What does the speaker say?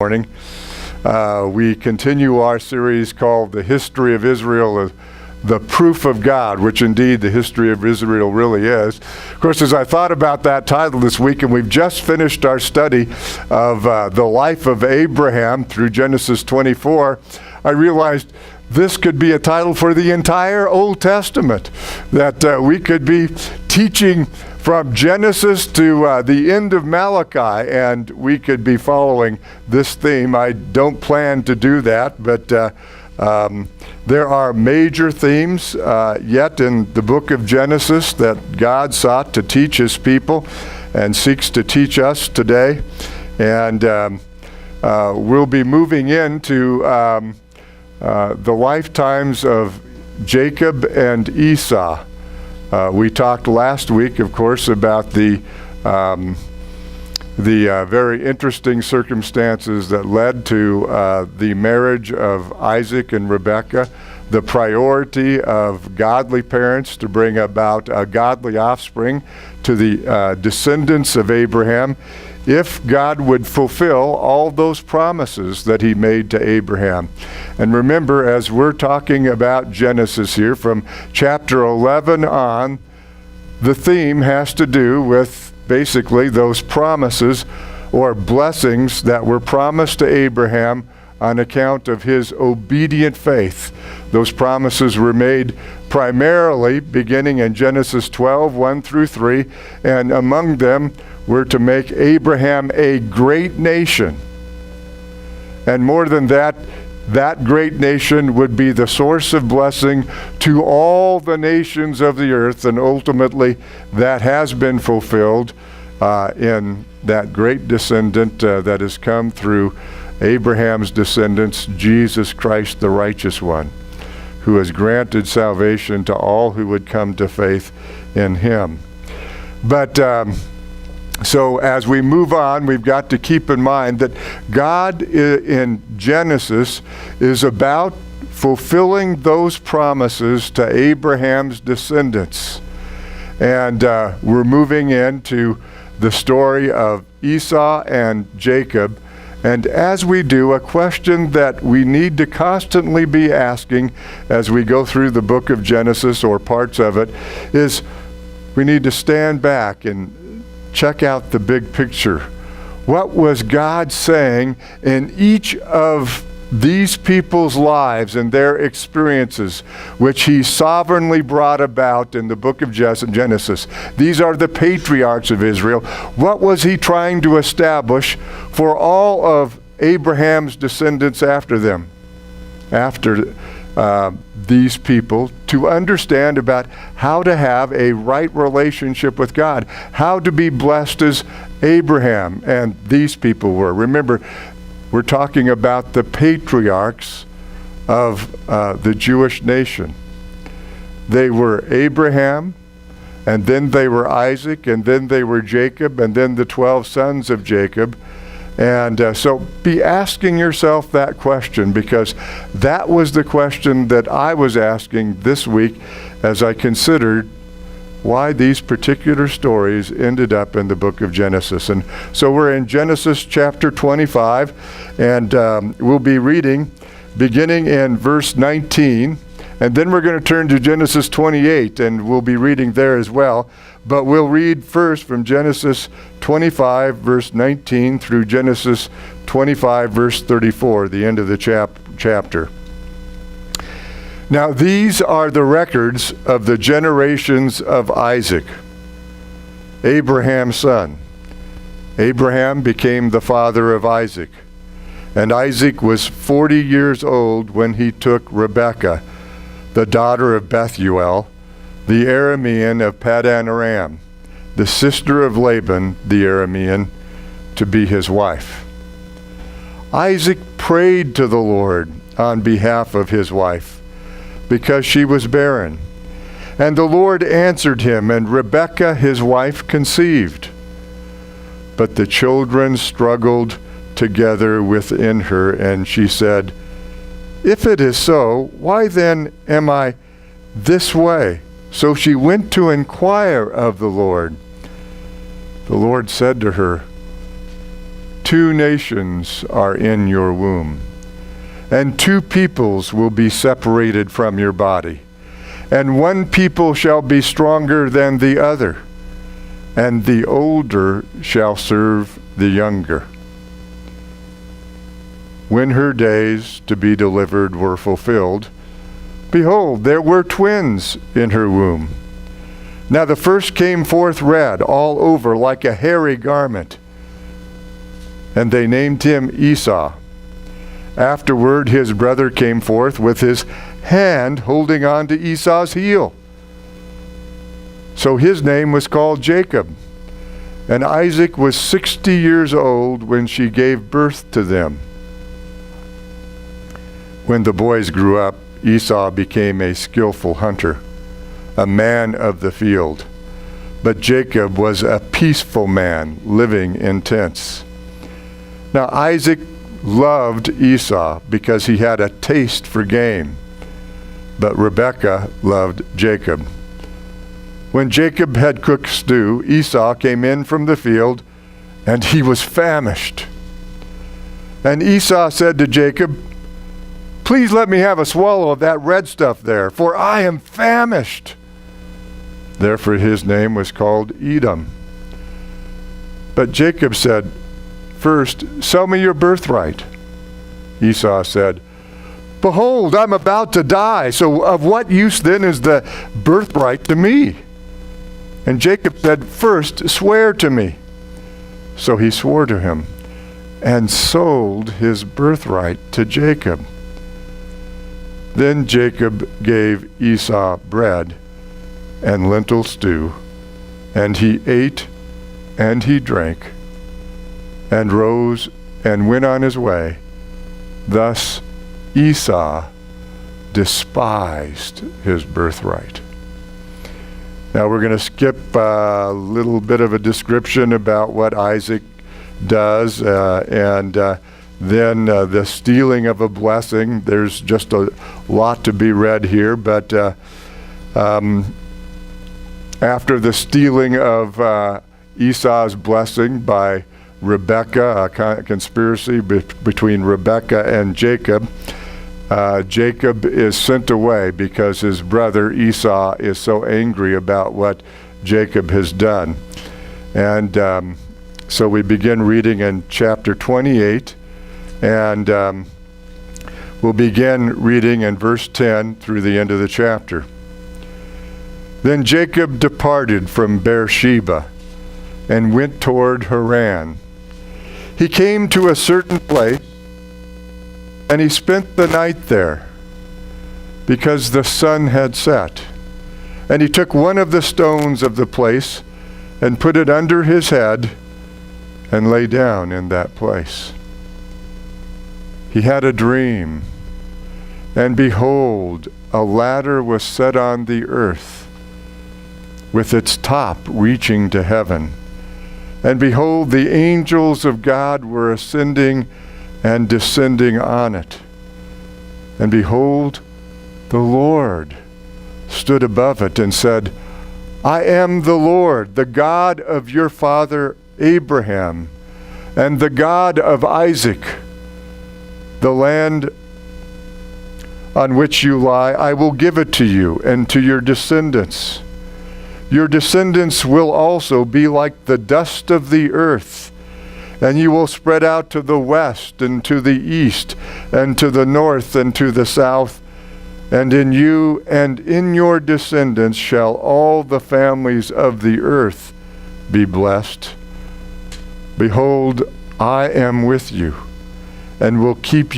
Morning. We continue our series called The History of Israel, the Proof of God, which indeed the history of Israel really is. Of course, as I thought about that title this week, and we've just finished our study of the life of Abraham through Genesis 24, I realized this could be a title for the entire Old Testament, that we could be teaching from Genesis to the end of Malachi, and we could be following this theme. I don't plan to do that, but there are major themes yet in the book of Genesis that God sought to teach his people and seeks to teach us today. And we'll be moving into the lifetimes of Jacob and Esau. We talked last week, of course, about the very interesting circumstances that led to the marriage of Isaac and Rebekah, the priority of godly parents to bring about a godly offspring to the descendants of Abraham, if God would fulfill all those promises that he made to Abraham. And remember, as we're talking about Genesis here, from chapter 11 on, the theme has to do with basically those promises or blessings that were promised to Abraham on account of his obedient faith. Those promises were made primarily beginning in Genesis 12, 1 through 3, and among them were to make Abraham a great nation. And more than that, that great nation would be the source of blessing to all the nations of the earth, and ultimately that has been fulfilled in that great descendant that has come through Abraham's descendants, Jesus Christ, the righteous one, who has granted salvation to all who would come to faith in him. But so as we move on, we've got to keep in mind that God in Genesis is about fulfilling those promises to Abraham's descendants. And we're moving into the story of Esau and Jacob. And as we do, a question that we need to constantly be asking as we go through the book of Genesis or parts of it is we need to stand back and check out the big picture. What was God saying in each of these people's lives and their experiences, which he sovereignly brought about in the book of Genesis? These are the patriarchs of Israel. What was he trying to establish for all of Abraham's descendants after them? After these people, to understand about how to have a right relationship with God, how to be blessed as Abraham and these people were. Remember, we're talking about the patriarchs of the Jewish nation. They were Abraham, and then they were Isaac, and then they were Jacob, and then the 12 sons of Jacob. And so be asking yourself that question, because that was the question that I was asking this week as I considered why these particular stories ended up in the book of Genesis. And so we're in Genesis chapter 25, and we'll be reading beginning in verse 19, and then we're going to turn to Genesis 28, and we'll be reading there as well. But we'll read first from Genesis 25, verse 19, through Genesis 25, verse 34, the end of the chapter. Now these are the records of the generations of Isaac, Abraham's son. Abraham became the father of Isaac, and Isaac was 40 years old when he took Rebekah, the daughter of Bethuel, the Aramean of Paddan Aram, the sister of Laban the Aramean, to be his wife. Isaac prayed to the Lord on behalf of his wife, because she was barren. And the Lord answered him, and Rebekah his wife conceived. But the children struggled together within her, and she said, "If it is so, why then am I this way?" So she went to inquire of the Lord. The Lord said to her, 2 nations are in your womb, and 2 peoples will be separated from your body, and 1 people shall be stronger than the other, and the older shall serve the younger. When her days to be delivered were fulfilled, behold, there were twins in her womb. Now the first came forth red all over like a hairy garment, and they named him Esau. Afterward his brother came forth with his hand holding on to Esau's heel. So his name was called Jacob. And Isaac was 60 years old when she gave birth to them. When the boys grew up, Esau became a skillful hunter, a man of the field. But Jacob was a peaceful man, living in tents. Now Isaac loved Esau because he had a taste for game, but Rebekah loved Jacob. When Jacob had cooked stew, Esau came in from the field, and he was famished. And Esau said to Jacob, "Please let me have a swallow of that red stuff there, for I am famished." Therefore his name was called Edom. But Jacob said, "First, sell me your birthright." Esau said, "Behold, I'm about to die, so of what use then is the birthright to me?" And Jacob said, "First, swear to me." So he swore to him and sold his birthright to Jacob. Then Jacob gave Esau bread and lentil stew, and he ate and he drank, and rose and went on his way. Thus Esau despised his birthright. Now we're going to skip a little bit of a description about what Isaac does, and then the stealing of a blessing. There's just a lot to be read here, but after the stealing of Esau's blessing by Rebekah, a conspiracy between Rebekah and Jacob, Jacob is sent away because his brother Esau is so angry about what Jacob has done. And so we begin reading in chapter 28, and we'll begin reading in verse 10 through the end of the chapter. Then Jacob departed from Beersheba and went toward Haran. He came to a certain place, and he spent the night there, because the sun had set. And he took one of the stones of the place and put it under his head and lay down in that place. He had a dream, and behold, a ladder was set on the earth, with its top reaching to heaven. And behold, the angels of God were ascending and descending on it. And behold, the Lord stood above it and said, "I am the Lord, the God of your father Abraham, and the God of Isaac. The land on which you lie, I will give it to you and to your descendants. Your descendants will also be like the dust of the earth, and you will spread out to the west and to the east and to the north and to the south. And in you and in your descendants shall all the families of the earth be blessed. Behold, I am with you and will keep